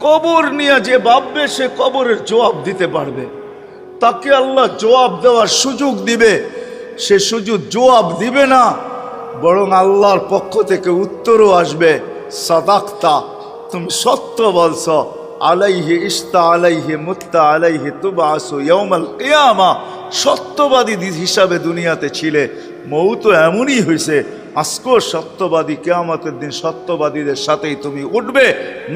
কবর নিয়ে যে ভাববে সে কবরের জবাব দিতে পারবে। তাকে আল্লাহ জবাব দেওয়ার সুযোগ দিবে, সে সুযোগ জবাব দিবে না, বরং আল্লাহর পক্ষ থেকে উত্তরও আসবে, সাদাক্তা, তুমি সত্য বলছ, আলাইহি ইস্তা আলাইহি মুত্তা আলাইহি তুবআসু ইয়াউমাল কিয়ামা, সত্যবাদী হিসাবে দুনিয়াতে ছিলে, মৌত এমনই হয়েছে, আজকেও সত্যবাদী, কিয়ামতের দিন সত্যবাদীদের সাথেই তুমি উঠবে।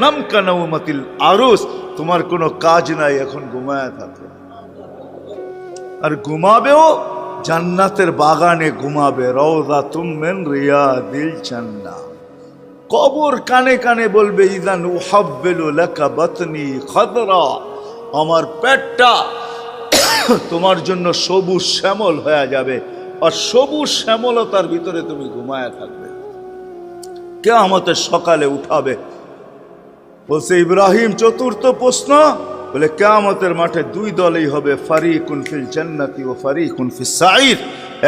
নামকা নাউমাতিল আরুস, তোমার কোনো কাজ নাই, এখন ঘুমায় থাকো। আর ঘুমাবেও জান্নাতের বাগানে ঘুমাবে, রওযাতুম মিন রিয়াদিল জান্নাহ। কবর কানে কানে বলবে, ইযান উহাব্বিলু লাকা বাতনি খাদরা, আমার পেটটা তোমার জন্য সবুজ শ্যামল হয়ে যাবে, আর সবুজ শ্যামলতার ভিতরে তুমি ঘুমায় থাকবে। কিয়ামতের সকালে উঠাবে। বলছে ইব্রাহিম, চতুর্থ প্রশ্ন, বলে কিয়ামতের মাঠে দুই দলই হবে, ফারিকুন ফিল জান্নাতি ওয়া ফারিকুন ফিস সাঈর,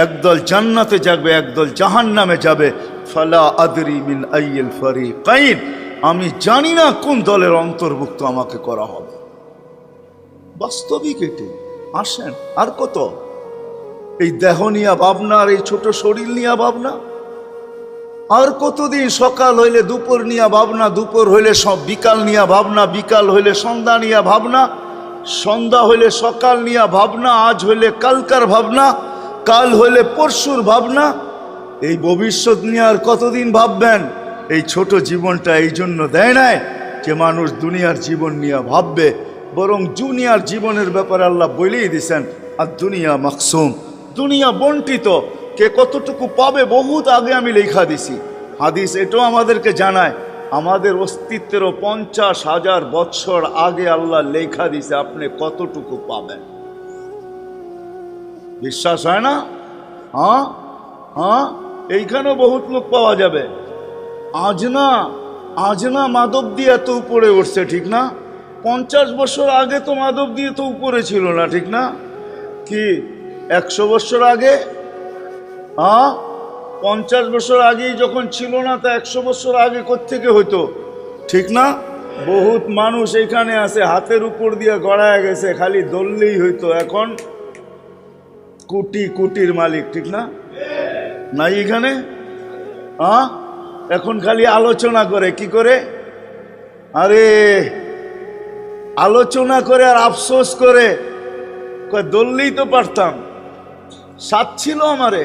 একদল জান্নাতে যাবে, একদল জাহান্নামে যাবে। ফালা আদরি মিন আইয়িল ফারিকাইন, আমি জানি না কোন দলের অন্তর্ভুক্ত আমাকে করা হবে। বাস্তবিক এটি। আসেন, আর কত এই দেহ নিয়া ভাবনা, আর এই ছোট শরীর নিয়া ভাবনা, আর কতদিন সকাল হইলে দুপুর নিয়া ভাবনা, দুপুর হইলে সব বিকাল নিয়া ভাবনা, বিকাল হইলে সন্ধ্যা নিয়া ভাবনা, সন্ধ্যা হইলে সকাল নিয়া ভাবনা, আজ হইলে কালকার ভাবনা, কাল হইলে পরশুর ভাবনা। এই ভবিষ্যৎ নিয়ে আর কতদিন ভাববেন? এই ছোট জীবনটা এই জন্য দেয় নাই যে মানুষ দুনিয়ার জীবন নিয়ে ভাববে, বরং দুনিয়ার জীবনের ব্যাপারে আল্লাহ বলেই দিছেন, আর দুনিয়া মাকসুম, দুনিয়া বন্টিত, কে কতটুকু পাবে বহুত আগে আমি লেখা দিছি। হাদিস এটাও আমাদেরকে জানায়, আমাদের অস্তিত্বেরও 50,000 বৎসর আগে আল্লাহ লেখা দিছে আপনি কতটুকু পাবেন। বিশ্বাস হয় না? হ্যাঁ হ্যাঁ, এইখানেও বহুত লোক পাওয়া যাবে। আজ না মাধব দিয়ে এত উপরে উঠছে, ঠিক না? 50 বছর আগে তো মাধব দিয়ে তো উপরে ছিল না, ঠিক না? কি 100 বছর আগে? হ্যাঁ, 50 বছর আগেই যখন ছিল না, তা 100 বছর আগে কোত্থেকে হইতো, ঠিক না? বহুত মানুষ এখানে আছে, হাতের উপর দিয়ে গড়ায় গেছে, খালি দললেই হইতো, এখন কোটি কোটির মালিক, ঠিক না? নাই এখানে? হ্যাঁ, এখন খালি আলোচনা করে, কি করে? আরে আলোচনা করে আর আফসোস করে, দললেই তো পারতাম, সাথ ছিল আমারে,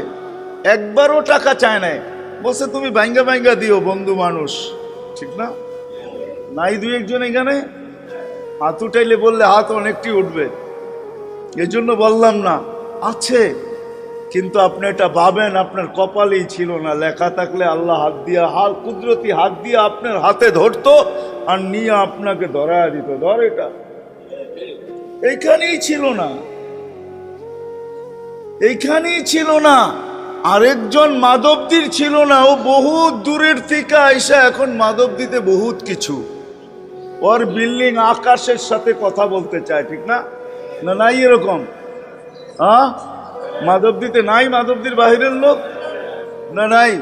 একবারও টাকা চায় নাই, বলছে তুমি ভাঙ্গা ভাঙ্গা দিও, বন্ধু মানুষ, ঠিক না? নাই দুই একজন এখানে হাত উঠাইলে বললে হাত অনেকটি উঠবে, এজন্য বললাম না, আছে, কিন্তু আপনি এটা ভাবেন আপনার কপালেই ছিল না, লেখা থাকলে আল্লাহ হাত দিয়া, হাল কুদরতি হাত দিয়ে আপনার হাতে ধরতো আর নিয়ে আপনাকে ধরায় দিত, ধর এটা, এইখানেই ছিল না, এইখানেই ছিল না। আরেকজন মাধবদীর ছিল না, ও বহুত দূরের থেকে আইসা এখন মাধবদীতে বহুত কিছু, ওর বিল্ডিং আকাশের সাথে কথা বলতে চায়, ঠিক না? না নাই এরকম? হ্যাঁ, মাধবদীতে নাই, মাধবদীর বাহিরের লোক না নাই,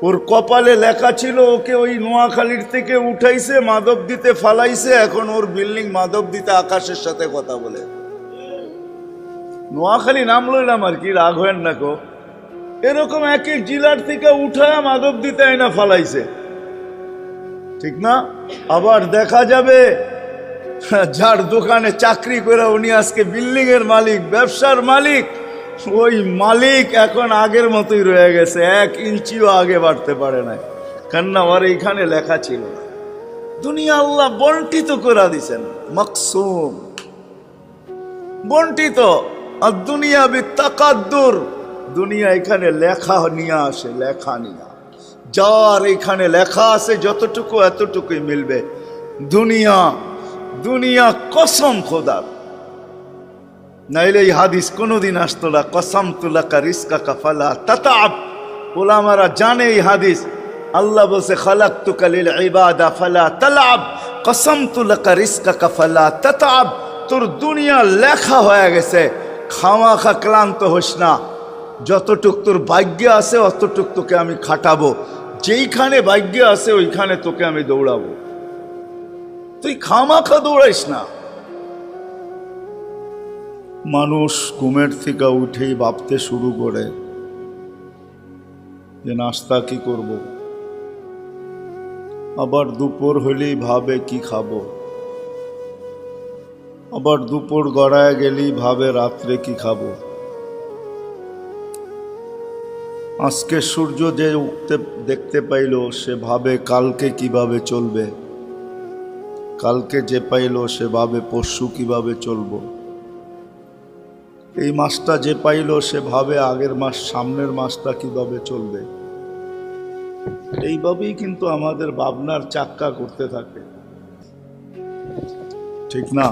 ওর কপালে লেখা ছিল ওকে ওই নোয়াখালীর থেকে উঠাইছে, মাধবদীতে ফালাইছে, এখন ওর বিল্ডিং মাধবদীতে আকাশের সাথে কথা বলে। নোয়াখালী নাম লইলাম আর কি, রাগ হয় না কো, এরকম এক এক জেলার থেকে উঠায় মাধবদীতে আইনা ফালাইছে, ঠিক না? আবার দেখা যাবে যার দোকানে চাকরি করে উনি আজকে বিল্ডিং এর মালিক, ব্যবসার মালিক, ওই মালিক এখন আগের মতোই রয়ে গেছে, 1 ইঞ্চিও আগে বাড়তে পারে না, কেননা ওর এইখানে লেখা ছিল। দুনিয়া আল্লাহ বন্টিত করে দিছেন, মাকসুম, বন্টিত। আর দুনিয়া বিতাকাদ্দুর, দুনিয়া এখানে লেখা নিয়ে আসে, লেখা নিয়ে, যার এখানে লেখা আছে যতটুকু এতটুকুই মিলবে। দুনিয়া দুনিয়া কসম খোদার, নাইলে এই হাদিস কোনোদিন আসতো না, কসম তুলাকা রিজকাকা ফালা তাতাব। ওলামারা জানে এই হাদিস, আল্লাহ বলছে খালাকতুকা লিল ইবাদা ফালা তালাব, কসমতু লাকা রিজকাকা ফালা তাতাব। তোর দুনিয়া লেখা হয়ে গেছে, খামাখা ক্লান্ত হোস না, যতটুক তোর ভাগ্যে আছে অতটুক তোকে আমি খাটাবো, যেইখানে ভাগ্যে আছে ওইখানে তোকে আমি দৌড়াবো। তুই খামাখা দৌড়াইস না। মানুষ ঘুমের থেকে উঠেই ভাবতে শুরু করে যে নাস্তা কি করব, আবার দুপুর হলেই ভাবে কি খাবো, আবার দুপুর গড়ায় গেলেই ভাবে রাত্রে কি খাবো। আজকে সূর্য যে উঠতে দেখতে পাইল সে ভাবে কালকে কিভাবে চলবে, কালকে যে পাইল সে ভাবে পরশু কিভাবে চলবো, এই মাসটা যে পাইল সে ভাবে আগের মাস সামনের মাসটা কিভাবে চলবে। এইভাবেই কিন্তু আমাদের ভাবনার চাক্কা করতে থাকে, ঠিক না?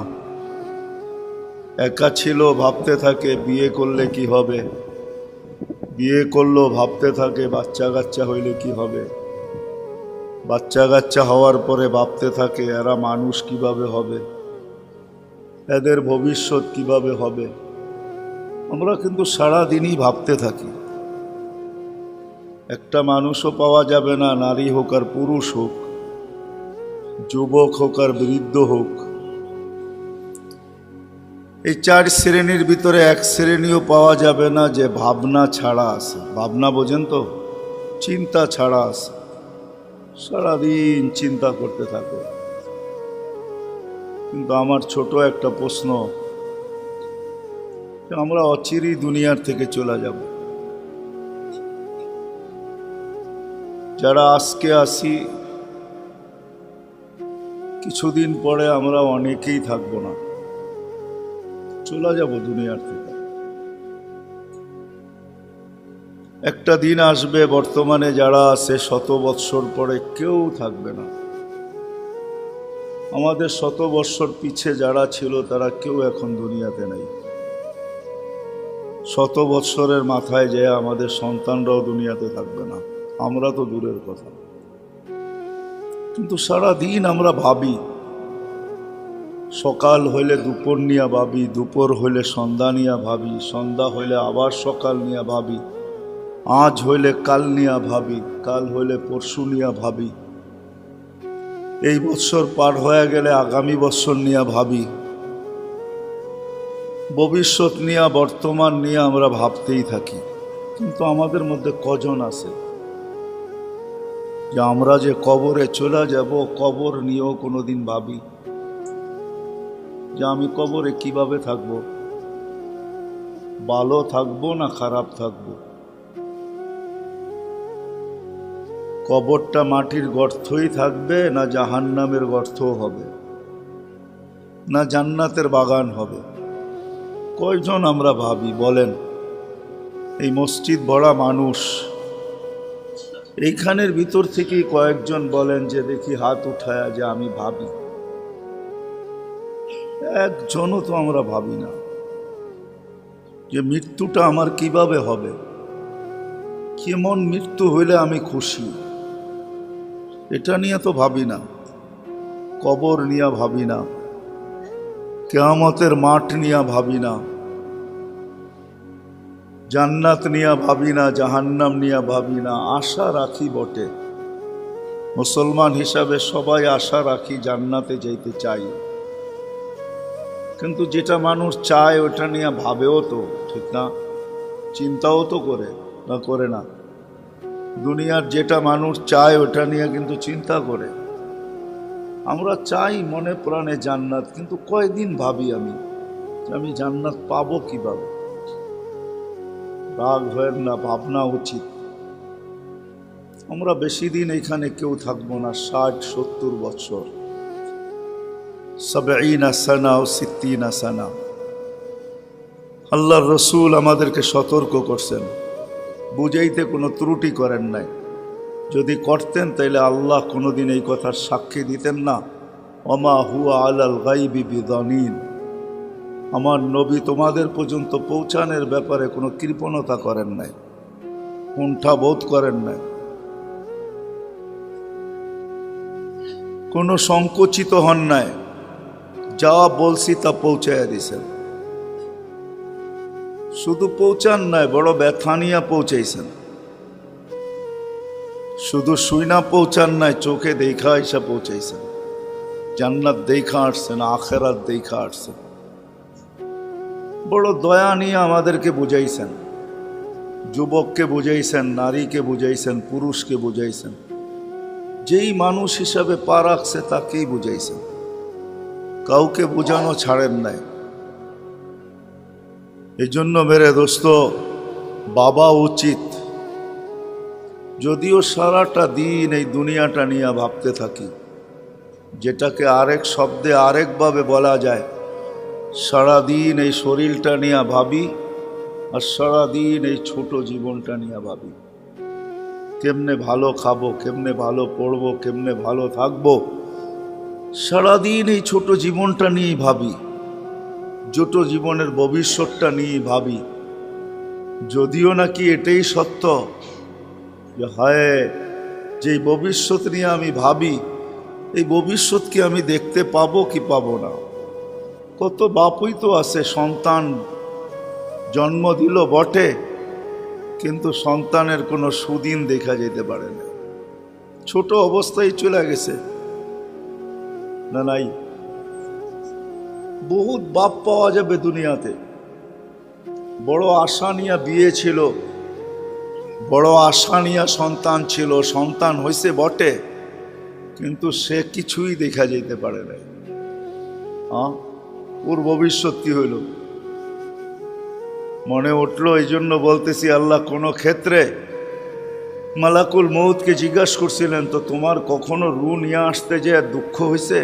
একা ছিল ভাবতে থাকে বিয়ে করলে কি হবে, বিয়ে করলো ভাবতে থাকে বাচ্চা কাচ্চা হইলে কি হবে, বাচ্চা কাচ্চা হওয়ার পরে ভাবতে থাকে এরা মানুষ কিভাবে হবে, এদের ভবিষ্যৎ কিভাবে হবে। আমরা কিন্তু সারাদিনই ভাবতে থাকি। একটা মানুষও পাওয়া যাবে না, নারী হোক আর পুরুষ হোক, যুবক হোক আর বৃদ্ধ হোক, এই চার শ্রেণীর ভিতরে এক শ্রেণীও পাওয়া যাবে না যে ভাবনা ছাড়া আছে। ভাবনা বোঝেন তো, চিন্তা ছাড়া আছে, সারাদিন চিন্তা করতে থাকে। কিন্তু আমার ছোট একটা প্রশ্ন, আমরা অচিরেই দুনিয়ার থেকে চলে যাব। যারা আজকে আসি কিছুদিন পরে আমরা অনেকেই থাকবো না, চলে যাব দুনিয়ার থেকে। একটা দিন আসবে বর্তমানে যারা আছে 100 বৎসর পরে কেউ থাকবে না। আমাদের 100 বৎসর পিছে যারা ছিল তারা কেউ এখন দুনিয়াতে নেই। 100 বৎসরের মাথায় যে আমাদের সন্তানরাও দুনিয়াতে থাকবে না, আমরা তো দূরের কথা। কিন্তু সারা দিন আমরা ভাবি, সকাল হইলে দুপুর নিয়ে ভাবি, দুপুর হইলে সন্ধ্যা নিয়ে ভাবি, সন্ধ্যা হইলে আবার সকাল নিয়ে ভাবি, আজ হইলে কাল নিয়ে ভাবি, কাল হইলে পরশু নিয়ে ভাবি, এই বৎসর পার হয়ে গেলে আগামী বৎসর নিয়ে ভাবি, ভবিষ্যৎ নিয়ে বর্তমান নিয়ে আমরা ভাবতেই থাকি। কিন্তু আমাদের মধ্যে কজন আছে যে আমরা যে কবরে চলে যাব কবর নিয়েও কোনোদিন ভাবি যে আমি কবরে কিভাবে থাকব, ভালো থাকবো না খারাপ থাকবো, কবরটা মাটির গর্তই থাকবে না জাহান্নামের গর্ত হবে, না জান্নাতের বাগান হবে। কয়জন আমরা ভাবি বলেন? এই মসজিদ ভরা মানুষ, এইখানের ভিতর থেকেই কয়েকজন বলেন যে দেখি হাত উঠায়া যে আমি ভাবি। একজনও তো আমরা ভাবি না যে মৃত্যুটা আমার কিভাবে হবে, কেমন মৃত্যু হইলে আমি খুশি, এটা নিয়ে তো ভাবি না। কবর নিয়ে ভাবি না, কিয়ামতের মাঠ নিয়ে ভাবি না, জান্নাত নিয়ে ভাবি না, জাহান্নাম নিয়ে ভাবি না। আশা রাখি বটে, মুসলমান হিসাবে সবাই আশা রাখি জান্নাতে যাইতে চাই, কিন্তু যেটা মানুষ চায় ওটা নিয়ে ভাবেও তো, ঠিক না? চিন্তাও তো করে না, করে না? দুনিয়ার যেটা মানুষ চায় ওটা নিয়ে কিন্তু চিন্তা করে। আমরা চাই মনে প্রাণে জান্নাত, কিন্তু কয়দিন ভাবি আমি যে আমি জান্নাত পাবো কিভাবে। রাগ হয় না, ভাবনা উচিত। আমরা বেশি দিন এখানে কেউ থাকবো না, 60-70 বছর, 70 সানা ও 60 সানা। আল্লাহর রসুল আমাদেরকে সতর্ক করছেন, বুঝাইতে কোনো ত্রুটি করেন নাই। যদি করতেন তাইলে আল্লাহ কোনোদিন এই কথার সাক্ষী দিতেন না, ওমা হুয়া আলাল গাইবি বিদানিন। আমার নবী তোমাদের পর্যন্ত পৌঁছানোর ব্যাপারে কোনো কৃপণতা করেন নাই, কুণ্ঠা বোধ করেন নাই, কোনো সংকুচিত হন নাই। যা বলছি তা পৌঁছাইয়া দিছেন। শুধু পৌঁছান নাই, বড় ব্যথা নিয়ে পৌঁছাইছেন। শুধু শুইনা পৌঁছান নাই, চোখে দেখা এসে পৌঁছাইছেন। জান্নাত দেখা আসছেন, আখেরাত দেখা আসছেন। বড় দয়া নিয়ে আমাদেরকে বুঝাইছেন, যুবককে বুঝাইছেন, নারীকে বুঝাইছেন, পুরুষকে বুঝাইছেন। যেই মানুষ হিসাবে পা রাখছে তাকেই বুঝাইছেন, কাউকে বুঝানো ছাড়েন নাই। এই জন্য মেরে দোস্ত, বাবা উচিত, যদিও সারাটা দিন এই দুনিয়াটা নিয়ে ভাবতে থাকি, যেটাকে আরেক শব্দে আরেকভাবে বলা যায়, সারাদিন এই শরীরটা নিয়ে ভাবি আর সারাদিন এই ছোট জীবনটা নিয়ে ভাবি। কেমনে ভালো খাবো, কেমনে ভালো পড়বো, কেমনে ভালো থাকবো, সারাদিন এই ছোট জীবনটা নিয়েই ভাবি, ছোট জীবনের ভবিষ্যৎটা নিয়ে ভাবি। যদিও নাকি এটাই সত্য যে হয় যে ভবিষ্যৎ নিয়ে আমি ভাবি, এই ভবিষ্যৎ কি আমি দেখতে পাবো কি পাবো না। কত বাপুই তো আছে সন্তান জন্ম দিল বটে, কিন্তু সন্তানের কোনো সুদিন দেখা যেতে পারে না, ছোট অবস্থায় চলে গেছে। না নাই, বহুত বাপ পাওয়া যাবে দুনিয়াতে, বড় আশা নিয়ে বিয়ে ছিল, বড় আশা নিয়ে সন্তান ছিল, সন্তান হয়েছে বটে, কিন্তু সে কিছুই দেখা যেতে পারে না। ওর ভবিষ্যৎ কি হইল মনে উঠলো। এই জন্য বলতেছি, আল্লাহ কোনো ক্ষেত্রে মালাকুল মউতকে জিজ্ঞাসা করছিলেন, তো তোমার কখনো রু নিয়ে আসতে যে দুঃখ হয়েছে,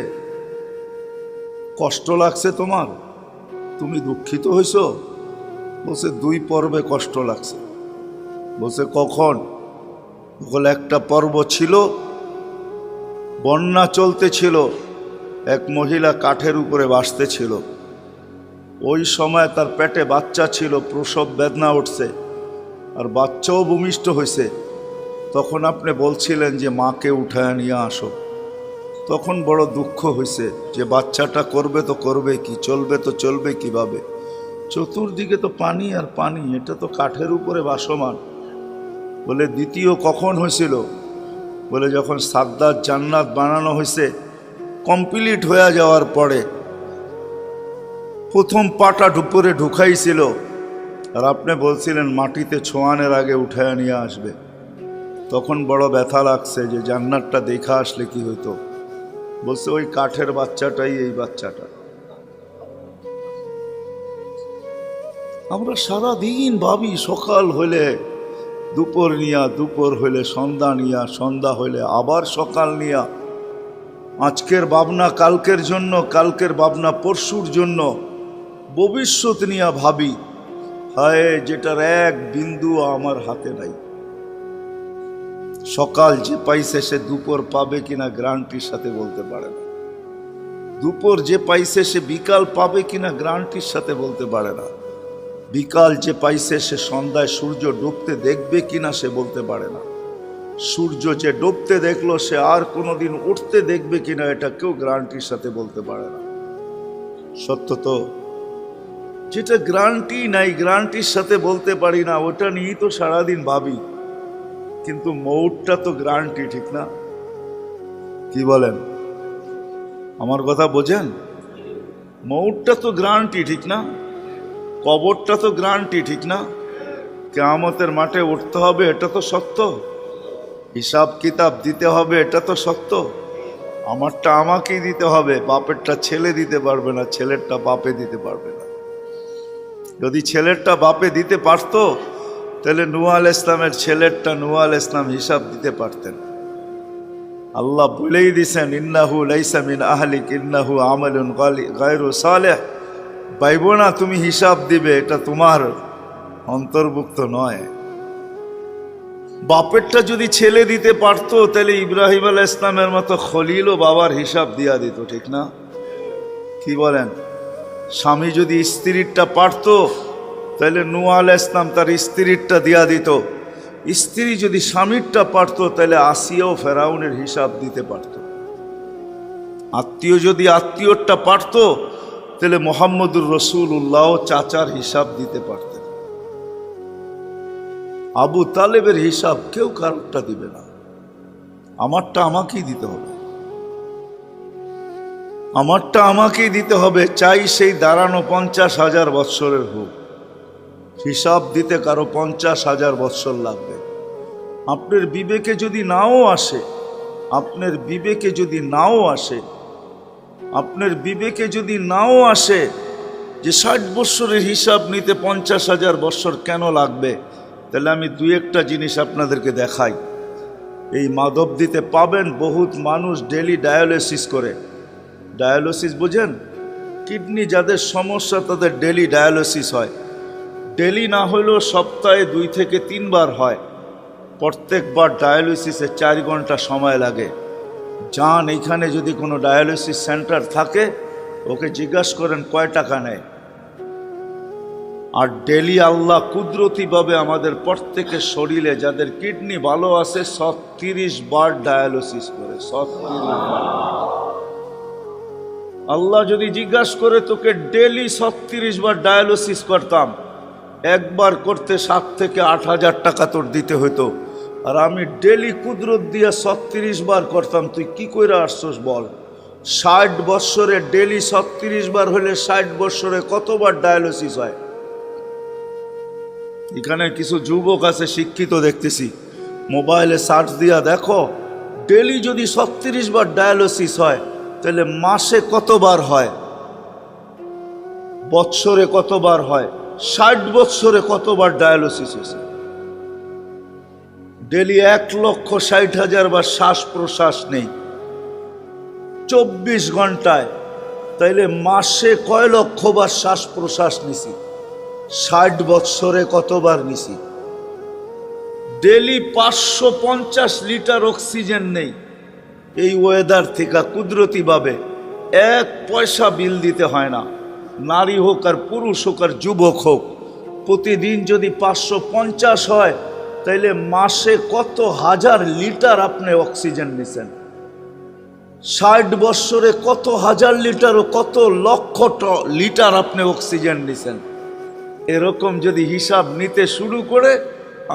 কষ্ট লাগছে তোমার, তুমি দুঃখিত হইছ? বলছে 2 পর্বে কষ্ট লাগছে। বলছে কখন? বলে একটা পর্ব ছিল, বন্যা চলতেছিল, এক মহিলা কাঠের উপরে বাসতেছিল, ওই সময় তার পেটে বাচ্চা ছিল, প্রসব বেদনা উঠছে আর বাচ্চাও ভূমিষ্ঠ হয়েছে। তখন আপনি বলছিলেন যে মাকে উঠায় নিয়ে আসো। তখন বড় দুঃখ হয়েছে যে বাচ্চাটা করবে তো করবে কি, চলবে তো চলবে কিভাবে, চতুর্দিকে তো পানি আর পানি, এটা তো কাঠের উপরে বাসমান। বলে দ্বিতীয় কখন হয়েছিল? বলে যখন সাদ্দাত জান্নাত বানানো হয়েছে, কমপ্লিট হয়ে যাওয়ার পরে প্রথম পাটা উপরে ঢুকাইছিল, আর আপনি বলছিলেন মাটিতে ছোঁয়ানোর আগে উঠায় নিয়ে আসবে। তখন বড় ব্যথা লাগছে যে জান্নাতটা দেখা আসলে কি হইতো। বলছে ওই কাঠের বাচ্চাটাই এই বাচ্চাটা। আমরা সারা দিন ভাবি, সকাল হইলে দুপুর নিয়া, দুপুর হইলে সন্ধ্যা নিয়া, সন্ধ্যা হইলে আবার সকাল নিয়া, আজকের ভাবনা কালকের জন্য, কালকের ভাবনা পরশুর জন্য, ভবিষ্যৎ নিয়া ভাবি। হায়, যেটার এক বিন্দু আমার হাতে নাই। সকাল যে পাইছে সে দুপুর পাবে কিনা গ্যারান্টির সাথে বলতে পারে না, দুপুর যে পাইছে সে বিকাল পাবে কিনা গ্যারান্টির সাথে বলতে পারে না, বিকাল যে পাইছে সে সন্ধ্যায় সূর্য ডুবতে দেখবে কিনা সে বলতে পারে না, সূর্য যে ডুবতে দেখলো সে আর কোনোদিন উঠতে দেখবে কিনা এটা কেউ গ্যারান্টির সাথে বলতে পারে না। সত্য তো? যেটা গ্যারান্টি নাই, গ্যারান্টির সাথে বলতে পারি না, ওটা নিয়েই তো সারাদিন ভাবি। কিন্তু মৌতটা তো গ্যারান্টি, ঠিক না? কি বলেন? আমার কথা বোঝেন? মৌতটা তো গ্যারান্টি, ঠিক না? কবরটা তো গ্যারান্টি, ঠিক না? কিয়ামতের মাঠে উঠতে হবে, এটা তো সত্য। হিসাব কিতাব দিতে হবে, এটা তো সত্য। আমারটা আমাকেই দিতে হবে, বাপেরটা ছেলে দিতে পারবে না, ছেলেরটা বাপে দিতে পারবে না। যদি ছেলেরটা বাপে দিতে পারতো, তাহলে নূহ আলাইহিস ইসলামের ছেলেরটা নূহ আলাইহিস ইসলাম হিসাব দিতে পারতেন। আল্লাহ বলেই দিছেন, ইন্নাহু লাইসা মিন আহলিক ইন্নাহু আমালুন গায়রু সালেহ। ভাইবো না তুমি হিসাব দিবে, এটা তোমার অন্তর্ভুক্ত নয়। বাপেরটা যদি ছেলে দিতে পারতো, তাহলে ইব্রাহিম আলাইহিস ইসলামের মতো খলিলও বাবার হিসাব দিয়া দিত, ঠিক না? কি বলেন? স্বামী যদি স্ত্রীরটা পারতো, তাহলে নূহ আলাইহিস ইসলাম তার স্ত্রীরটা দিয়া দিত। স্ত্রী যদি স্বামীরটা পারতো, তাহলে আসিয়াও ফেরাউনের হিসাব দিতে পারত। আত্মীয় যদি আত্মীয়রটা পারতো, তাহলে মুহাম্মদুর রাসূলুল্লাহ চাচার হিসাব দিতে পারতেন। আবু তালেবের হিসাব কেউ কারোরটা দিবে না, আমারটা আমাকেই দিতে হবে। আমারটা আমাকেই দিতে হবে, চাই সেই দাঁড়ানো 50,000 বৎসরের হোক। হিসাব দিতে কারো 50,000 বৎসর লাগবে। আপনার বিবেকে যদি নাও আসে, আপনার বিবেকে যদি নাও আসে, আপনার বিবেকে যদি নাও আসে যে 60 বৎসরের হিসাব নিতে 50,000 বৎসর কেন লাগবে, তাহলে আমি দুই একটা জিনিস আপনাদেরকে দেখাই। এই মাধবদীতে পাবেন বহুত মানুষ ডেলি ডায়ালিসিস করে। ডায়ালিসিস বুঝেন? কিডনি যাদের সমস্যা তাদের ডেলি ডায়ালিসিস হয়। ডেলি না হলেও সপ্তাহে 2 থেকে 3 বার হয়। প্রত্যেকবার ডায়ালিসিসে 4 ঘন্টা সময় লাগে। যান, এইখানে যদি কোনো ডায়ালিসিস সেন্টার থাকে ওকে জিজ্ঞাসা করেন কয় টাকা নেয়। আর ডেলি আল্লাহ কুদরতিভাবে আমাদের প্রত্যেকের শরীরে যাদের কিডনি ভালো আছে 30 বার ডায়ালিসিস করে। 30 বার। আল্লাহ যদি জিজ্ঞাসা করে তোকে ডেলি 36 বার ডায়ালিসিস করতাম, একবার করতে 7 থেকে 8,000 টাকা তোর দিতে হতো, আর আমি ডেলি কুদরত দিয়ে 36 বার করতাম, তুই কি করে আসছস বল? 60 বৎসরে ডেলি 36 বার হলে 60 বৎসরে কতবার ডায়ালিসিস হয়? এখানে কিছু যুবক আছে শিক্ষিত দেখতেছি, মোবাইলে সার্চ দিয়া দেখো, ডেলি যদি 36 বার ডায়ালিসিস হয় তাহলে মাসে কতবার হয়, বৎসরে কতবার হয়, 60 বৎসরে কতবার ডায়ালিসিস হয়েছে? ডেলি 1,60,000 বার শ্বাস প্রশ্বাস নেই 24 ঘন্টায়, তাইলে মাসে কয় লক্ষ বার শ্বাস প্রশ্বাস নিছি? 60 বৎসরে কতবার নিছি? ডেলি 550 লিটার অক্সিজেন নেই। এই ওয়েদার থেকে কুদরতিভাবে 1 পয়সা বিল দিতে হয় না। নারী হোক আর পুরুষ হোক আর যুবক হোক, প্রতিদিন যদি 550 হয় তাইলে মাসে কত হাজার লিটার আপনি অক্সিজেন নিছেন? 60 বৎসরে কত হাজার লিটার ও কত লক্ষ লিটার আপনি অক্সিজেন নিছেন? এরকম যদি হিসাব নিতে শুরু করে,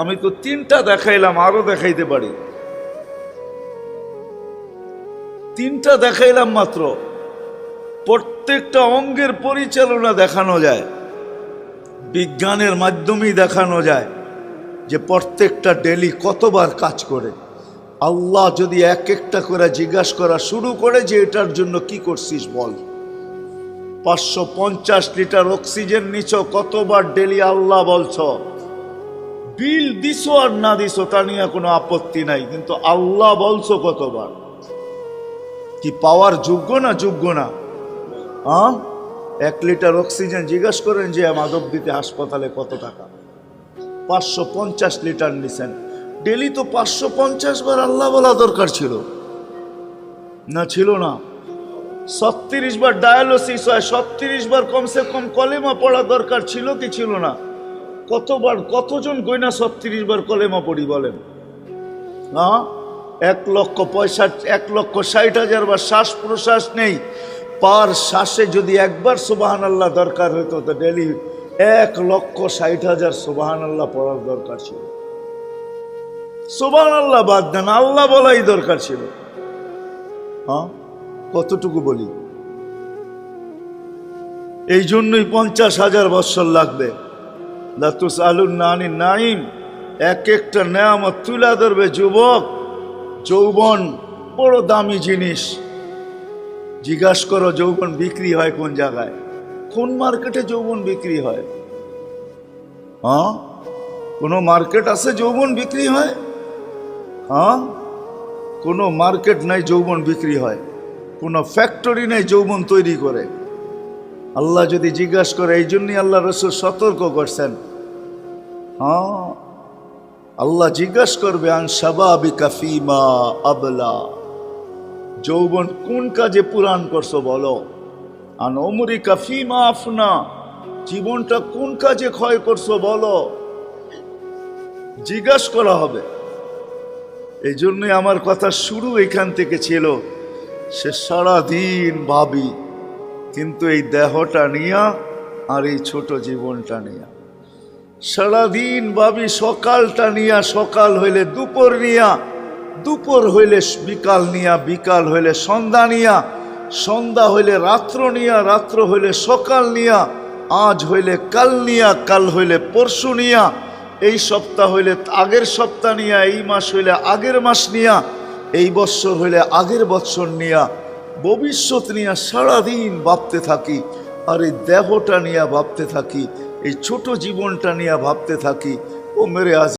আমি তো 3টা দেখাইলাম, আরো দেখাইতে পারি। 3টা দেখাইলাম মাত্র। প্রত্যেকটা অঙ্গের পরিচালনা দেখানো যায়, বিজ্ঞানের মাধ্যমেই দেখানো যায় যে প্রত্যেকটা ডেলি কতবার কাজ করে। আল্লাহ যদি এক একটা করে জিজ্ঞাসা করা শুরু করে যে এটার জন্য কি করছিস বল, 550 লিটার অক্সিজেন নিছ, কতবার ডেলি আল্লাহ বলছ? বিল দিছো আর না দিছো তা নিয়ে কোনো আপত্তি নাই, কিন্তু আল্লাহ বলছো কতবার? কি পাওয়ার যোগ্য না? যোগ্য না? 1 লিটার অক্সিজেন জিজ্ঞাসা করেন যে মাধবদীতে হাসপাতালে কত টাকা? 550 লিটার নিছেন ডেলি, তো 550 বার আল্লাহ বলা দরকার ছিল না? ছিল না? 36 বার ডায়ালিসিস হয়, 36 বার কমসে কম কলেমা পড়া দরকার ছিল কি ছিল না? কতবার, কতজন গয়না 36 বার কলেমা পড়ি বলেন? 1,60,000 বার শ্বাস প্রশ্বাস নেই, পার শ্বাসে যদি একবার সুবহানাল্লাহ দরকার হতো তো ডেলি 1,60,000 সুবহানাল্লাহ পড়ার দরকার ছিল। সুবহানাল্লাহ বাদ দেন, আল্লাহ বলাই দরকার ছিল। কতটুকু বলি? এই জন্যই 50,000 বৎসর লাগবে। লা তুসআলুন্না আনিন নাঈম, এক একটা নেয়ামত তুলে ধরবে যুবক। যৌবন বড় দামি জিনিস। জিজ্ঞাসা করো যৌবন বিক্রি হয় কোন জায়গায়? কোন মার্কেটে যৌবন বিক্রি হয়? কোনো মার্কেট আছে যৌবন বিক্রি হয়? কোনো মার্কেট নাই যৌবন বিক্রি হয়, কোনো ফ্যাক্টরি নাই যৌবন তৈরি করে। আল্লাহ যদি জিজ্ঞাসা করে, এই জন্যই আল্লাহ রসুল সতর্ক করছেন। আল্লাহ জিজ্ঞাসা করবে, আন শাবাবিকা ফীমা আবলা, যৌবন কোন কাজে পুরান করছো বলো। আন উমরিকা ফীমা আফনা, জীবনটা কোন কাজে ক্ষয় করছো বলো। জিজ্ঞাসা করা হবে। এই জন্যই আমার কথা শুরু এখান থেকে ছিল। সে সারাদিন ভাবি, কিন্তু এই দেহটা নিয়া আর এই ছোট জীবনটা নিয়া সারাদিন ভাবি। সকালটা নিয়া, সকাল হইলে দুপুর নিয়া, দুপুর হইলে বিকাল নিয়া, বিকাল হইলে সন্ধ্যা নিয়া, সন্ধ্যা হইলে রাত্র নিয়া, রাত্র হইলে সকাল নিয়া, আজ হইলে কাল নিয়া, কাল হইলে পরশু নিয়া, এই সপ্তাহ হইলে আগের সপ্তাহ নিয়া, এই মাস হইলে আগের মাস নিয়া, এই বৎসর হইলে আগের বৎসর নিয়া, ভবিষ্যৎ নিয়া সারাদিন ভাবতে থাকি। আর এই দেহটা নিয়ে ভাবতে থাকি, এই ছোট জীবনটা নিয়ে ভাবতে থাকি। ও মেরে আজ